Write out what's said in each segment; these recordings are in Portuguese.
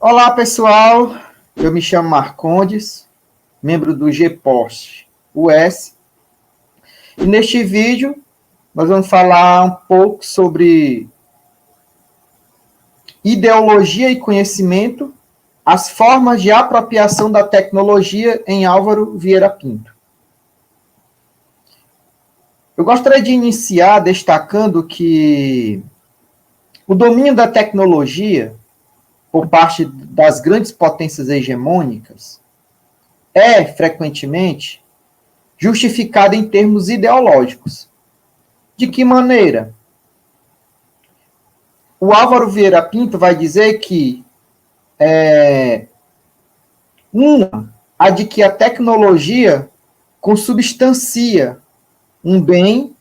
Olá, pessoal. Eu me chamo Marcondes, membro do GPOST US. E neste vídeo, nós vamos falar um pouco sobre ideologia e conhecimento, as formas de apropriação da tecnologia em Álvaro Vieira Pinto. Eu gostaria de iniciar destacando que o domínio da tecnologia por parte das grandes potências hegemônicas é, frequentemente, justificado em termos ideológicos. De que maneira? O Álvaro Vieira Pinto vai dizer que a de que a tecnologia consubstancia um bem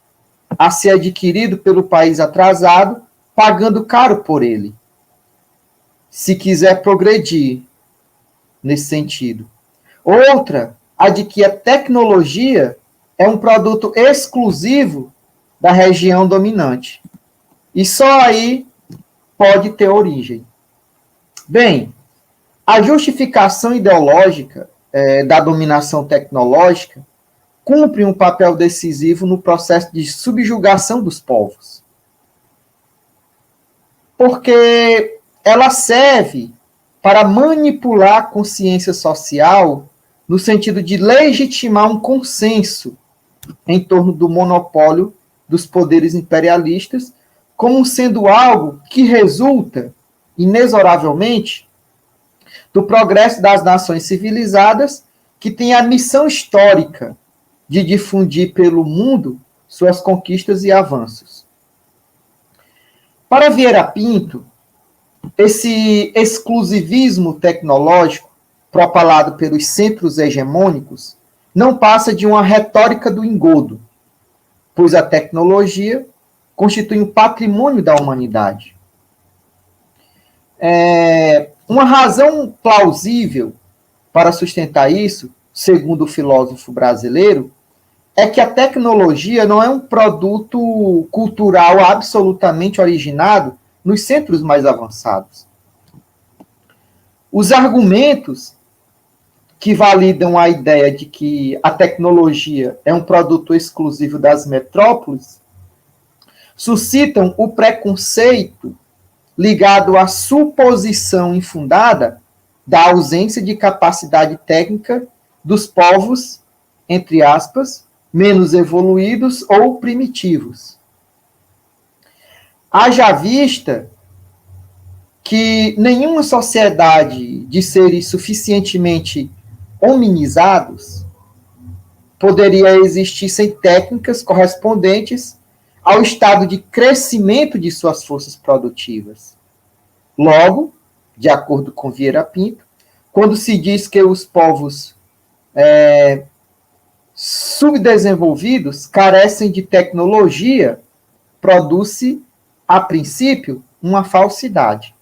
a ser adquirido pelo país atrasado, pagando caro por ele, se quiser progredir nesse sentido. Outra, a de que a tecnologia é um produto exclusivo da região dominante. E só aí pode ter origem. Bem, a justificação ideológica da dominação tecnológica cumpre um papel decisivo no processo de subjugação dos povos. Porque ela serve para manipular a consciência social no sentido de legitimar um consenso em torno do monopólio dos poderes imperialistas, como sendo algo que resulta, inexoravelmente, do progresso das nações civilizadas, que tem a missão histórica de difundir pelo mundo suas conquistas e avanços. Para Vieira Pinto, esse exclusivismo tecnológico propalado pelos centros hegemônicos não passa de uma retórica do engodo, pois a tecnologia constitui um patrimônio da humanidade. Uma razão plausível para sustentar isso, segundo o filósofo brasileiro, é que a tecnologia não é um produto cultural absolutamente originado nos centros mais avançados. Os argumentos que validam a ideia de que a tecnologia é um produto exclusivo das metrópoles suscitam o preconceito ligado à suposição infundada da ausência de capacidade técnica dos povos, entre aspas, menos evoluídos ou primitivos. Haja vista que nenhuma sociedade de seres suficientemente hominizados poderia existir sem técnicas correspondentes ao estado de crescimento de suas forças produtivas. Logo, de acordo com Vieira Pinto, quando se diz que os povos subdesenvolvidos carecem de tecnologia, produz-se, a princípio, uma falsidade.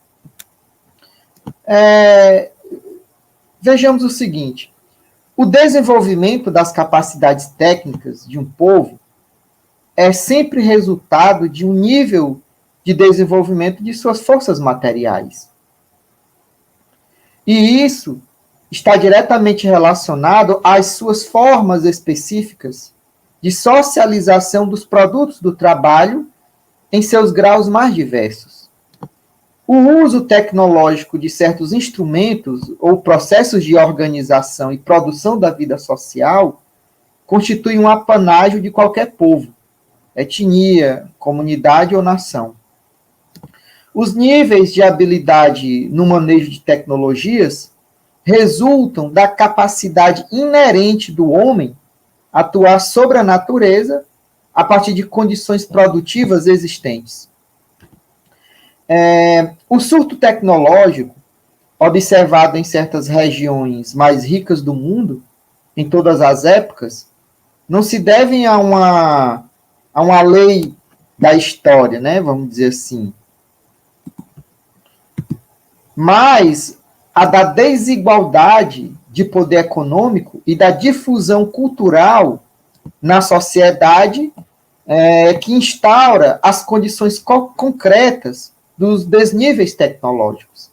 Vejamos o seguinte: o desenvolvimento das capacidades técnicas de um povo é sempre resultado de um nível de desenvolvimento de suas forças materiais. E isso está diretamente relacionado às suas formas específicas de socialização dos produtos do trabalho em seus graus mais diversos. O uso tecnológico de certos instrumentos ou processos de organização e produção da vida social constitui um apanágio de qualquer povo, etnia, comunidade ou nação. Os níveis de habilidade no manejo de tecnologias resultam da capacidade inerente do homem atuar sobre a natureza a partir de condições produtivas existentes. O surto tecnológico, observado em certas regiões mais ricas do mundo, em todas as épocas, não se deve a uma lei da história, né, vamos dizer assim, mas a da desigualdade de poder econômico e da difusão cultural na sociedade que instaura as condições concretas dos desníveis tecnológicos.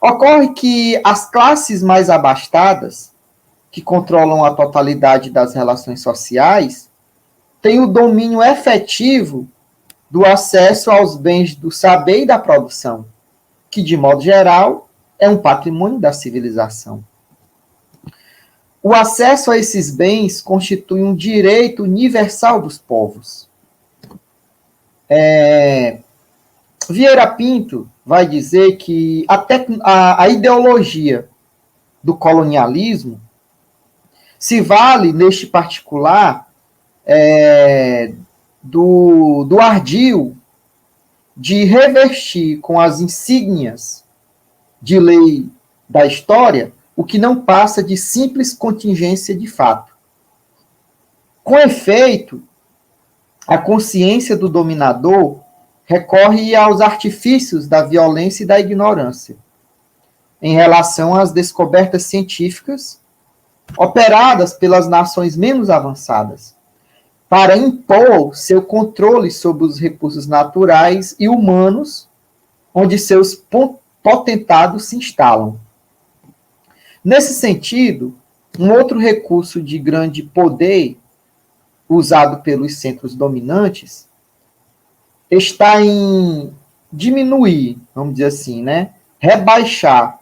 Ocorre que as classes mais abastadas, que controlam a totalidade das relações sociais, têm o domínio efetivo do acesso aos bens do saber e da produção, que, de modo geral, é um patrimônio da civilização. O acesso a esses bens constitui um direito universal dos povos. Vieira Pinto vai dizer que a ideologia do colonialismo se vale, neste particular, do ardil de revestir com as insígnias de lei da história o que não passa de simples contingência de fato. Com efeito, a consciência do dominador recorre aos artifícios da violência e da ignorância em relação às descobertas científicas operadas pelas nações menos avançadas, para impor seu controle sobre os recursos naturais e humanos, onde seus potentados se instalam. Nesse sentido, um outro recurso de grande poder usado pelos centros dominantes está em diminuir, vamos dizer assim, né? Rebaixar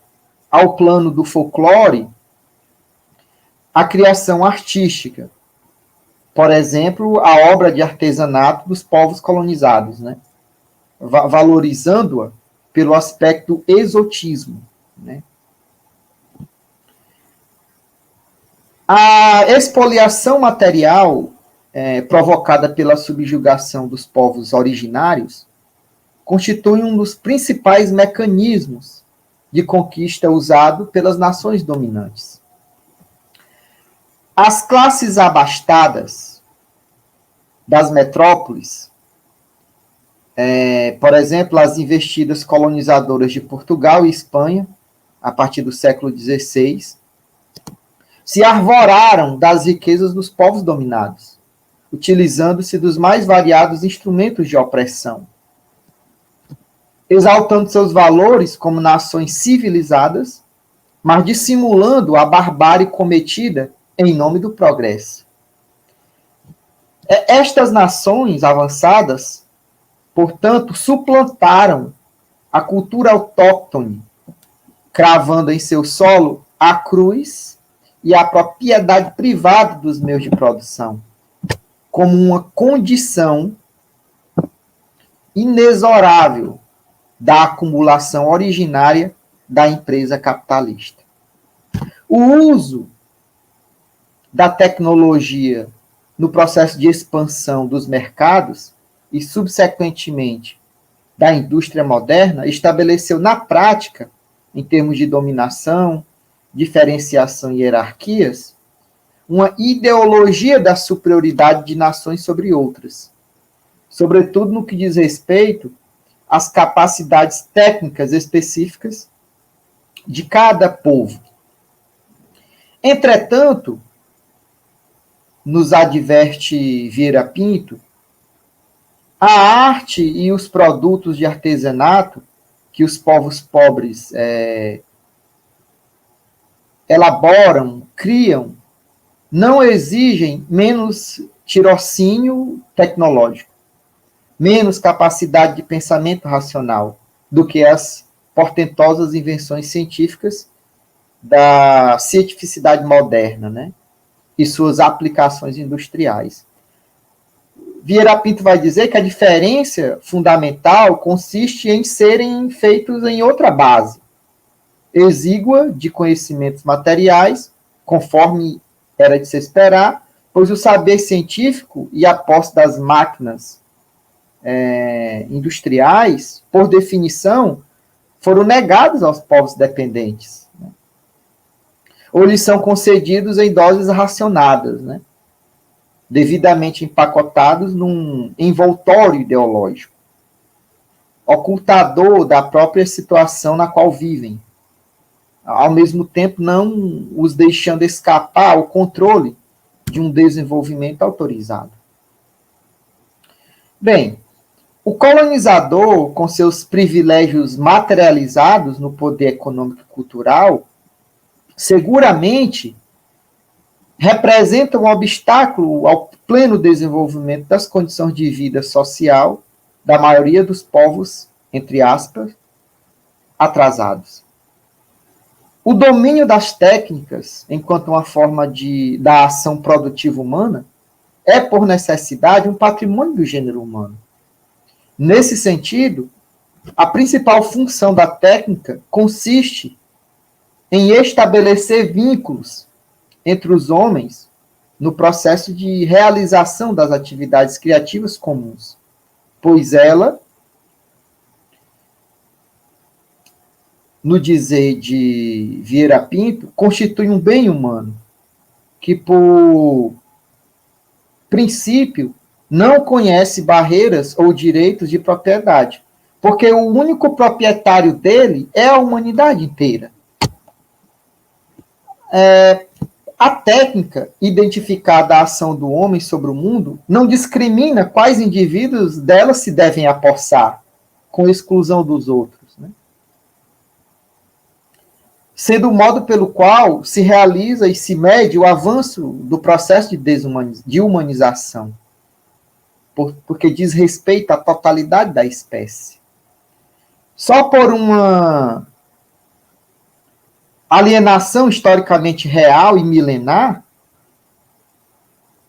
ao plano do folclore a criação artística. Por exemplo, a obra de artesanato dos povos colonizados, né? Valorizando-a pelo aspecto do exotismo, né? A expoliação material provocada pela subjugação dos povos originários constitui um dos principais mecanismos de conquista usado pelas nações dominantes. As classes abastadas das metrópoles, por exemplo, as investidas colonizadoras de Portugal e Espanha, a partir do século XVI, se arvoraram das riquezas dos povos dominados, utilizando-se dos mais variados instrumentos de opressão, exaltando seus valores como nações civilizadas, mas dissimulando a barbárie cometida em nome do progresso. Estas nações avançadas, portanto, suplantaram a cultura autóctone, cravando em seu solo a cruz e a propriedade privada dos meios de produção, como uma condição inexorável da acumulação originária da empresa capitalista. O uso da tecnologia no processo de expansão dos mercados e, subsequentemente, da indústria moderna, estabeleceu na prática, em termos de dominação, diferenciação e hierarquias, uma ideologia da superioridade de nações sobre outras, sobretudo no que diz respeito às capacidades técnicas específicas de cada povo. Entretanto, nos adverte Vieira Pinto, a arte e os produtos de artesanato que os povos pobres elaboram, criam, não exigem menos tirocínio tecnológico, menos capacidade de pensamento racional do que as portentosas invenções científicas da cientificidade moderna, né? E suas aplicações industriais. Vieira Pinto vai dizer que a diferença fundamental consiste em serem feitos em outra base, exígua de conhecimentos materiais, conforme era de se esperar, pois o saber científico e a posse das máquinas industriais, por definição, foram negados aos povos dependentes, né? Ou lhes são concedidos em doses racionadas, né? Devidamente empacotados num envoltório ideológico, ocultador da própria situação na qual vivem, ao mesmo tempo não os deixando escapar ao controle de um desenvolvimento autorizado. Bem, O colonizador, com seus privilégios materializados no poder econômico e cultural, seguramente representa um obstáculo ao pleno desenvolvimento das condições de vida social da maioria dos povos, entre aspas, atrasados. O domínio das técnicas, enquanto uma forma da ação produtiva humana, é, por necessidade, um patrimônio do gênero humano. Nesse sentido, a principal função da técnica consiste em estabelecer vínculos entre os homens no processo de realização das atividades criativas comuns, pois ela, no dizer de Vieira Pinto, constitui um bem humano, que, por princípio, não conhece barreiras ou direitos de propriedade, porque o único proprietário dele é a humanidade inteira. A técnica identificada a ação do homem sobre o mundo não discrimina quais indivíduos dela se devem apossar, com exclusão dos outros, né? Sendo o modo pelo qual se realiza e se mede o avanço do processo de humanização, porque diz respeito à totalidade da espécie. Só por uma alienação historicamente real e milenar,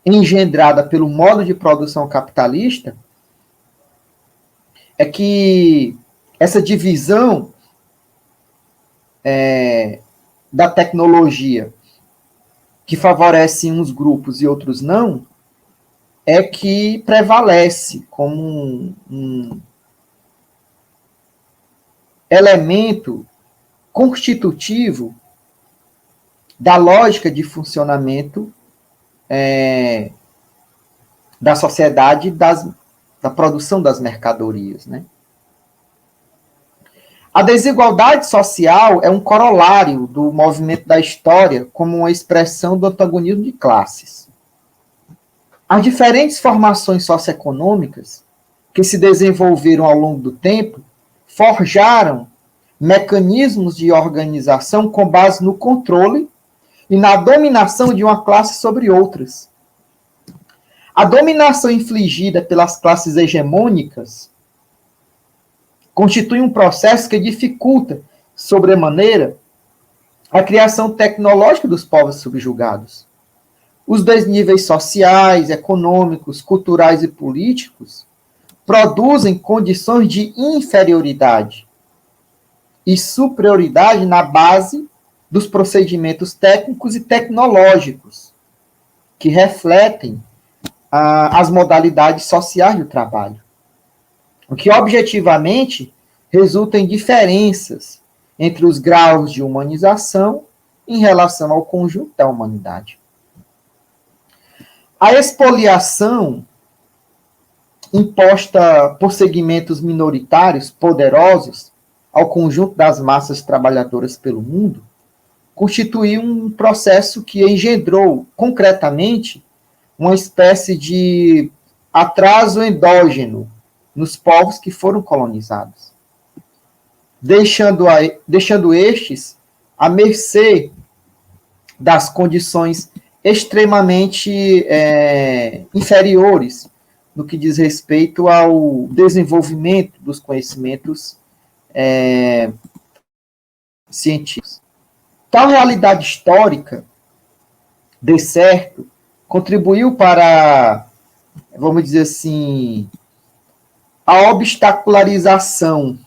engendrada pelo modo de produção capitalista, é que essa divisão da tecnologia, que favorece uns grupos e outros não, é que prevalece como um elemento constitutivo da lógica de funcionamento da sociedade, da produção das mercadorias, né? A desigualdade social é um corolário do movimento da história como uma expressão do antagonismo de classes. As diferentes formações socioeconômicas que se desenvolveram ao longo do tempo forjaram mecanismos de organização com base no controle e na dominação de uma classe sobre outras. A dominação infligida pelas classes hegemônicas constitui um processo que dificulta, sobremaneira, a criação tecnológica dos povos subjugados. Os desníveis sociais, econômicos, culturais e políticos produzem condições de inferioridade e superioridade na base dos procedimentos técnicos e tecnológicos que refletem as modalidades sociais do trabalho, o que objetivamente resulta em diferenças entre os graus de humanização em relação ao conjunto da humanidade. A expoliação imposta por segmentos minoritários poderosos ao conjunto das massas trabalhadoras pelo mundo constituiu um processo que engendrou concretamente uma espécie de atraso endógeno nos povos que foram colonizados, deixando estes à mercê das condições extremamente inferiores no que diz respeito ao desenvolvimento dos conhecimentos científicos. Tal realidade histórica, de certo, contribuiu para, vamos dizer assim, a obstacularização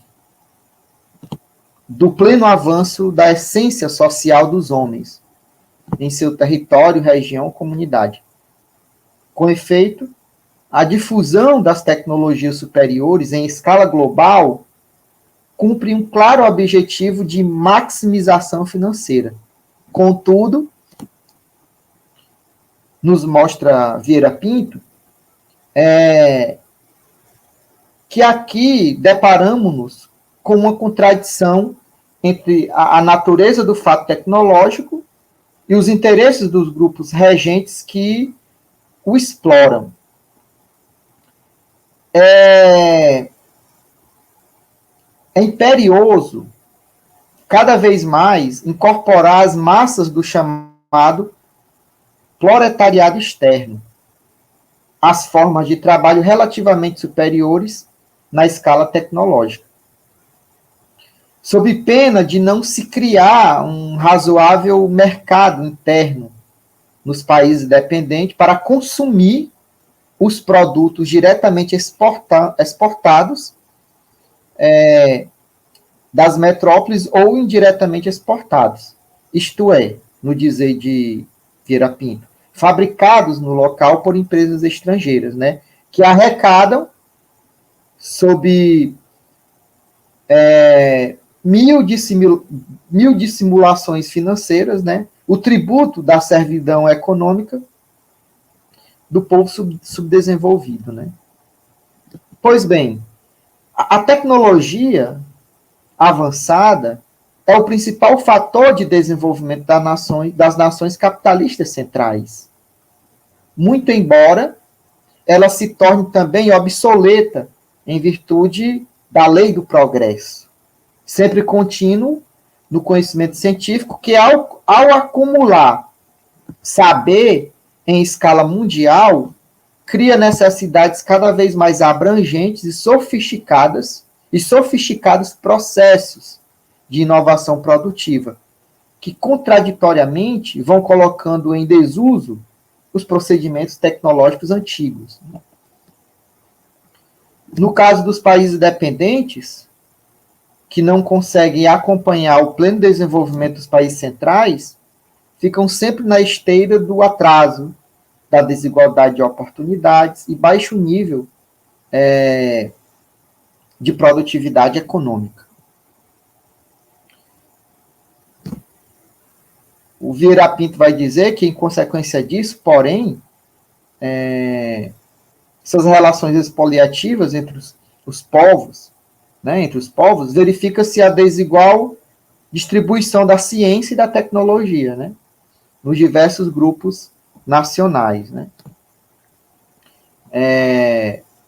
do pleno avanço da essência social dos homens em seu território, região, comunidade. Com efeito, a difusão das tecnologias superiores em escala global cumpre um claro objetivo de maximização financeira. Contudo, nos mostra Vieira Pinto, que aqui deparamos com uma contradição entre a natureza do fato tecnológico e os interesses dos grupos regentes que o exploram. é, é imperioso, cada vez mais, incorporar as massas do chamado proletariado externo, as formas de trabalho relativamente superiores na escala tecnológica, sob pena de não se criar um razoável mercado interno nos países dependentes para consumir os produtos diretamente exportados das metrópoles ou indiretamente exportados. Isto é, no dizer de Vieira Pinto, fabricados no local por empresas estrangeiras, né, que arrecadam sob mil dissimulações financeiras, né, o tributo da servidão econômica do povo subdesenvolvido, né. Pois bem, a tecnologia avançada é o principal fator de desenvolvimento das nações capitalistas centrais. Muito embora ela se torne também obsoleta em virtude da lei do progresso, sempre contínuo no conhecimento científico, que ao acumular saber em escala mundial, cria necessidades cada vez mais abrangentes e sofisticados processos de inovação produtiva, que contraditoriamente vão colocando em desuso os procedimentos tecnológicos antigos. No caso dos países dependentes, que não conseguem acompanhar o pleno desenvolvimento dos países centrais, ficam sempre na esteira do atraso, da desigualdade de oportunidades e baixo nível de produtividade econômica. O Vieira Pinto vai dizer que, em consequência disso, porém, essas relações expoliativas entre os povos, né, verifica-se a desigual distribuição da ciência e da tecnologia, né, nos diversos grupos nacionais, né.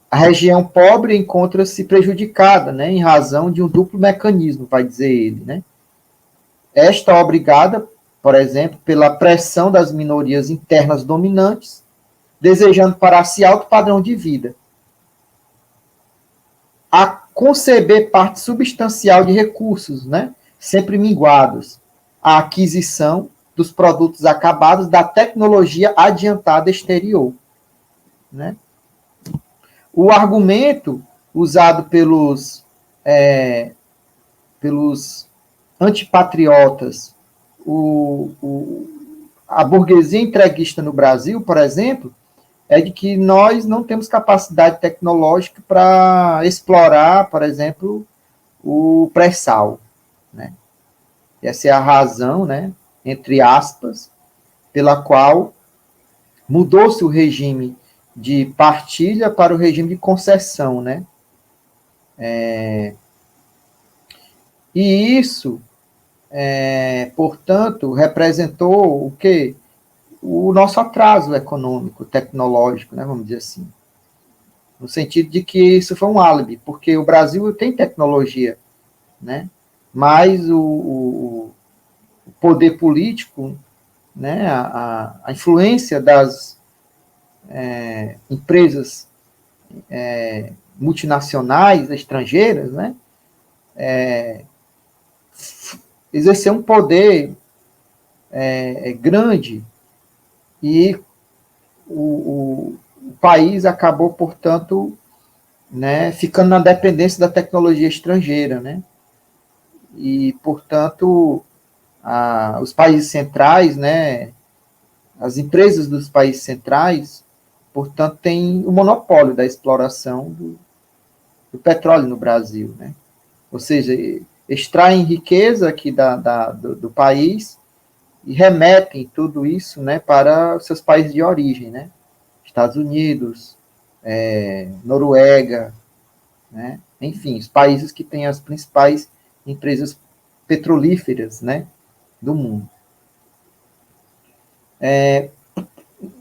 A região pobre encontra-se prejudicada, né, em razão de um duplo mecanismo, vai dizer ele, né. Esta é obrigada, por exemplo, pela pressão das minorias internas dominantes, desejando para si alto padrão de vida, a conceber parte substancial de recursos, né, sempre minguados, a aquisição dos produtos acabados da tecnologia adiantada exterior, né. O argumento usado pelos antipatriotas, a burguesia entreguista no Brasil, por exemplo, é de que nós não temos capacidade tecnológica para explorar, por exemplo, o pré-sal, né? Essa é a razão, né, entre aspas, pela qual mudou-se o regime de partilha para o regime de concessão, né? E isso, portanto, representou o quê? O nosso atraso econômico, tecnológico, né, vamos dizer assim. No sentido de que isso foi um álibi, porque o Brasil tem tecnologia, né? Mas o poder político, né, a influência das empresas multinacionais, estrangeiras, né, exercer um poder grande, e o país acabou, portanto, né, ficando na dependência da tecnologia estrangeira, né? E, portanto, os países centrais, né, as empresas dos países centrais, portanto, têm o monopólio da exploração do petróleo no Brasil, né? Ou seja, extraem riqueza aqui do país e remetem tudo isso, né, para os seus países de origem, né? Estados Unidos, Noruega, né? Enfim, os países que têm as principais empresas petrolíferas, né, do mundo.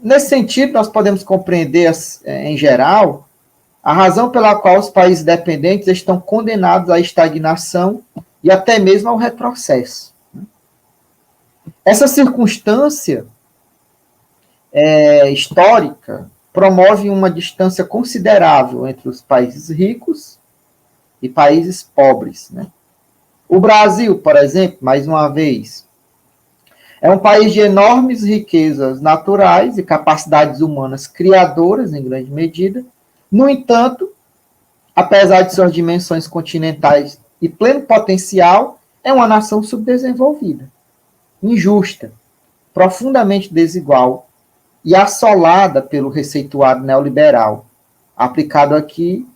Nesse sentido, nós podemos compreender, em geral, a razão pela qual os países dependentes estão condenados à estagnação e até mesmo ao retrocesso. Essa circunstância histórica promove uma distância considerável entre os países ricos e países pobres, né? O Brasil, por exemplo, mais uma vez, é um país de enormes riquezas naturais e capacidades humanas criadoras, em grande medida. No entanto, apesar de suas dimensões continentais e pleno potencial, é uma nação subdesenvolvida, injusta, profundamente desigual e assolada pelo receituário neoliberal, aplicado aqui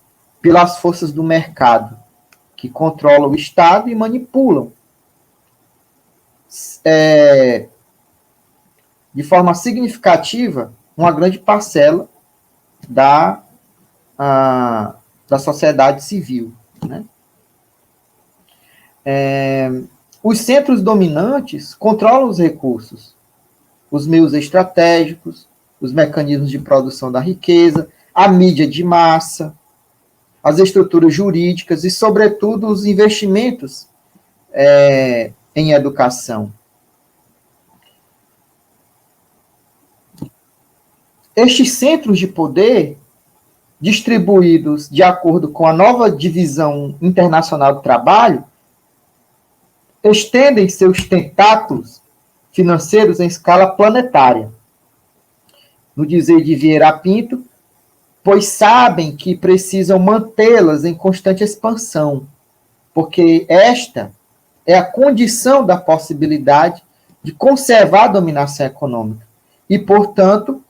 pelas forças do mercado, que controlam o Estado e manipulam de forma significativa uma grande parcela da sociedade civil, né? Os centros dominantes controlam os recursos, os meios estratégicos, os mecanismos de produção da riqueza, a mídia de massa, as estruturas jurídicas e, sobretudo, os investimentos em educação. Estes centros de poder, distribuídos de acordo com a nova divisão internacional do trabalho, estendem seus tentáculos financeiros em escala planetária. No dizer de Vieira Pinto, pois sabem que precisam mantê-las em constante expansão, porque esta é a condição da possibilidade de conservar a dominação econômica e, portanto,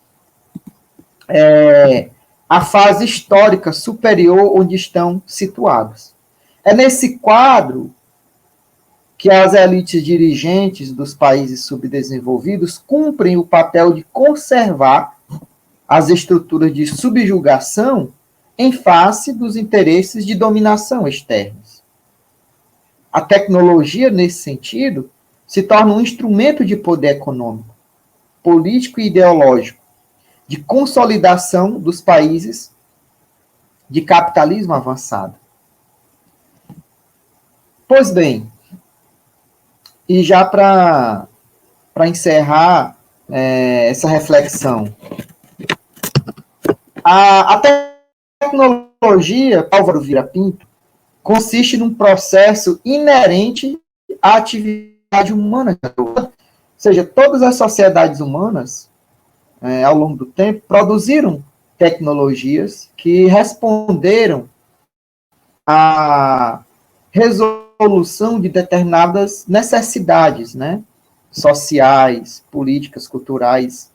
a fase histórica superior onde estão situados. É nesse quadro que as elites dirigentes dos países subdesenvolvidos cumprem o papel de conservar as estruturas de subjugação em face dos interesses de dominação externos. A tecnologia, nesse sentido, se torna um instrumento de poder econômico, político e ideológico, de consolidação dos países de capitalismo avançado. Pois bem, e já para encerrar essa reflexão, a tecnologia, Álvaro Vieira Pinto, consiste num processo inerente à atividade humana. Ou seja, todas as sociedades humanas, ao longo do tempo, produziram tecnologias que responderam à resolução de determinadas necessidades, né, sociais, políticas, culturais,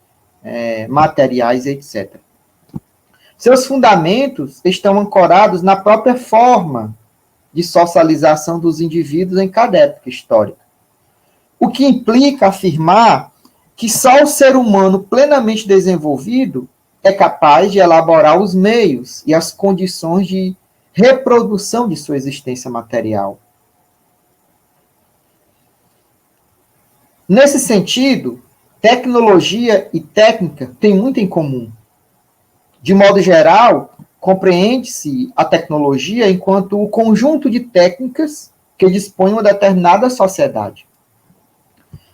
materiais, etc. Seus fundamentos estão ancorados na própria forma de socialização dos indivíduos em cada época histórica, o que implica afirmar que só o ser humano plenamente desenvolvido é capaz de elaborar os meios e as condições de reprodução de sua existência material. Nesse sentido, tecnologia e técnica têm muito em comum. De modo geral, compreende-se a tecnologia enquanto o conjunto de técnicas que dispõe uma determinada sociedade.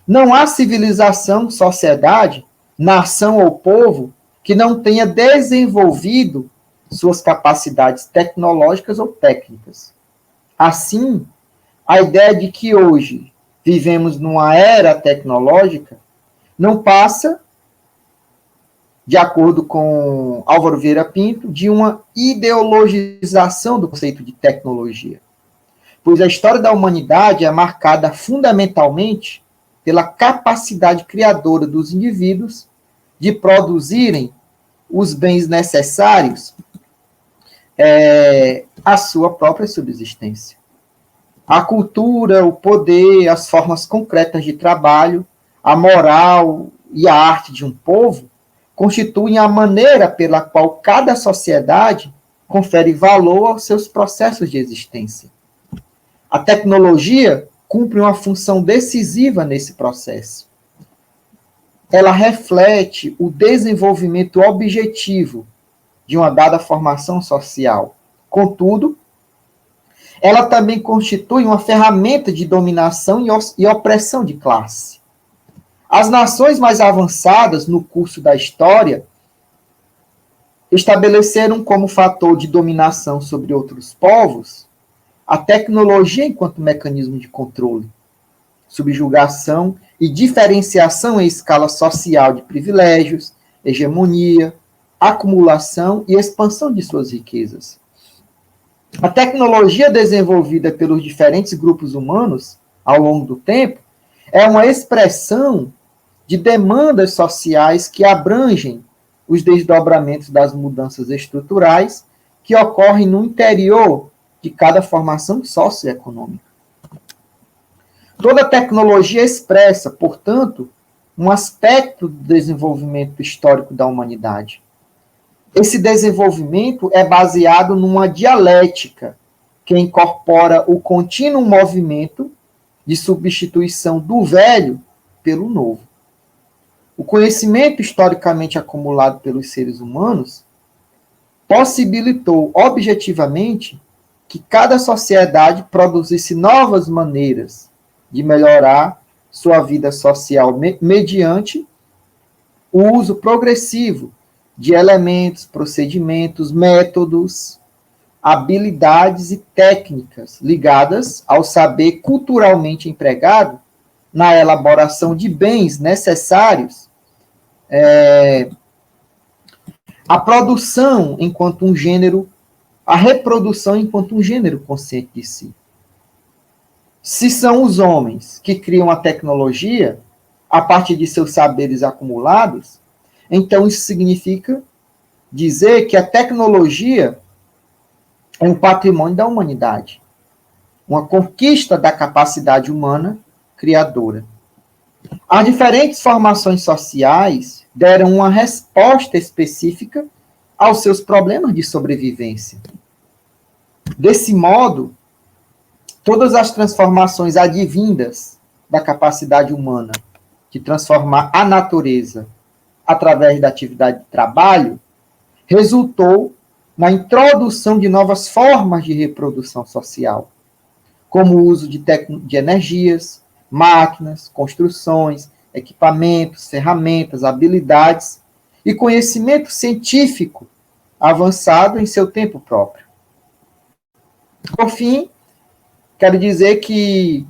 Não há civilização, sociedade, nação ou povo que não tenha desenvolvido suas capacidades tecnológicas ou técnicas. Assim, a ideia de que hoje vivemos numa era tecnológica não passa, de acordo com Álvaro Vieira Pinto, de uma ideologização do conceito de tecnologia. Pois a história da humanidade é marcada fundamentalmente pela capacidade criadora dos indivíduos de produzirem os bens necessários à sua própria subsistência. A cultura, o poder, as formas concretas de trabalho, a moral e a arte de um povo constituem a maneira pela qual cada sociedade confere valor aos seus processos de existência. A tecnologia cumpre uma função decisiva nesse processo. Ela reflete o desenvolvimento objetivo de uma dada formação social. Contudo, ela também constitui uma ferramenta de dominação e opressão de classe. As nações mais avançadas no curso da história estabeleceram como fator de dominação sobre outros povos a tecnologia enquanto mecanismo de controle, subjugação e diferenciação em escala social de privilégios, hegemonia, acumulação e expansão de suas riquezas. A tecnologia desenvolvida pelos diferentes grupos humanos ao longo do tempo é uma expressão de demandas sociais que abrangem os desdobramentos das mudanças estruturais que ocorrem no interior de cada formação socioeconômica. Toda tecnologia expressa, portanto, um aspecto do desenvolvimento histórico da humanidade. Esse desenvolvimento é baseado numa dialética que incorpora o contínuo movimento de substituição do velho pelo novo. O conhecimento historicamente acumulado pelos seres humanos possibilitou objetivamente que cada sociedade produzisse novas maneiras de melhorar sua vida social mediante o uso progressivo de elementos, procedimentos, métodos, habilidades e técnicas ligadas ao saber culturalmente empregado na elaboração de bens necessários à produção enquanto um gênero, a reprodução enquanto um gênero consciente de si. Se são os homens que criam a tecnologia a partir de seus saberes acumulados, então isso significa dizer que a tecnologia é um patrimônio da humanidade, uma conquista da capacidade humana criadora. As diferentes formações sociais deram uma resposta específica aos seus problemas de sobrevivência. Desse modo, todas as transformações advindas da capacidade humana de transformar a natureza através da atividade de trabalho, resultou na introdução de novas formas de reprodução social, como o uso de energias, máquinas, construções, equipamentos, ferramentas, habilidades e conhecimento científico avançado em seu tempo próprio. Por fim, quero dizer que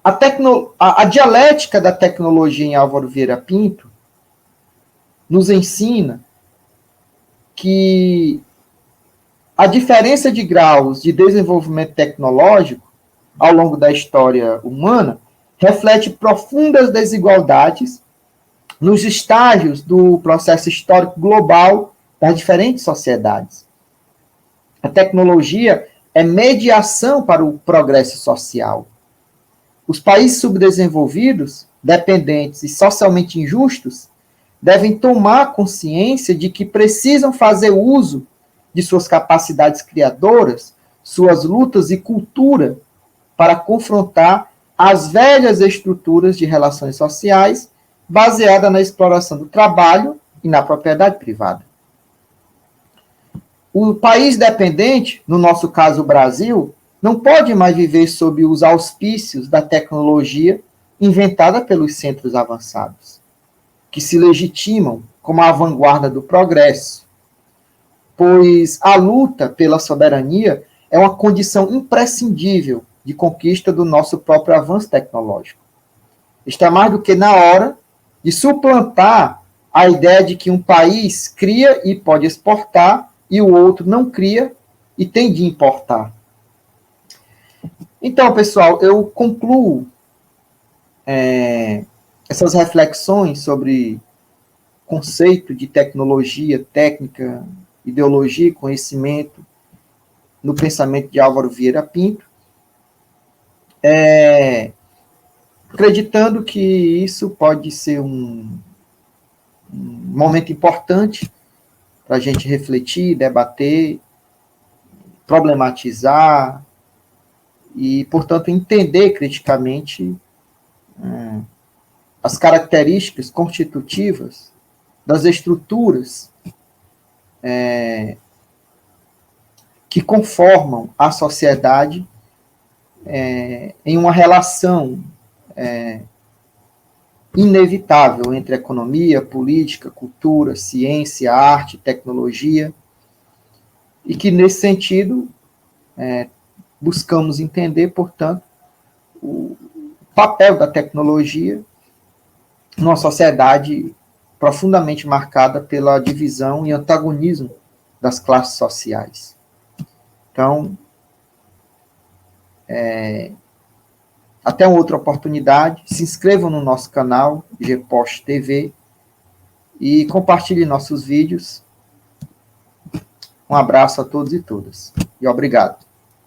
a dialética da tecnologia em Álvaro Vieira Pinto nos ensina que a diferença de graus de desenvolvimento tecnológico ao longo da história humana reflete profundas desigualdades nos estágios do processo histórico global das diferentes sociedades. A tecnologia é mediação para o progresso social. Os países subdesenvolvidos, dependentes e socialmente injustos devem tomar consciência de que precisam fazer uso de suas capacidades criadoras, suas lutas e cultura para confrontar as velhas estruturas de relações sociais baseadas na exploração do trabalho e na propriedade privada. O país dependente, no nosso caso o Brasil, não pode mais viver sob os auspícios da tecnologia inventada pelos centros avançados, que se legitimam como a vanguarda do progresso, pois a luta pela soberania é uma condição imprescindível de conquista do nosso próprio avanço tecnológico. Está mais do que na hora de suplantar a ideia de que um país cria e pode exportar e o outro não cria e tem de importar. Então, pessoal, eu concluo essas reflexões sobre conceito de tecnologia, técnica, ideologia e conhecimento no pensamento de Álvaro Vieira Pinto, acreditando que isso pode ser um momento importante para a gente refletir, debater, problematizar e, portanto, entender criticamente as características constitutivas das estruturas que conformam a sociedade em uma relação inevitável entre economia, política, cultura, ciência, arte, tecnologia, e que, nesse sentido, buscamos entender, portanto, o papel da tecnologia numa sociedade profundamente marcada pela divisão e antagonismo das classes sociais. Então, até uma outra oportunidade, se inscrevam no nosso canal, GPOST TV, e compartilhem nossos vídeos. Um abraço a todos e todas. E obrigado.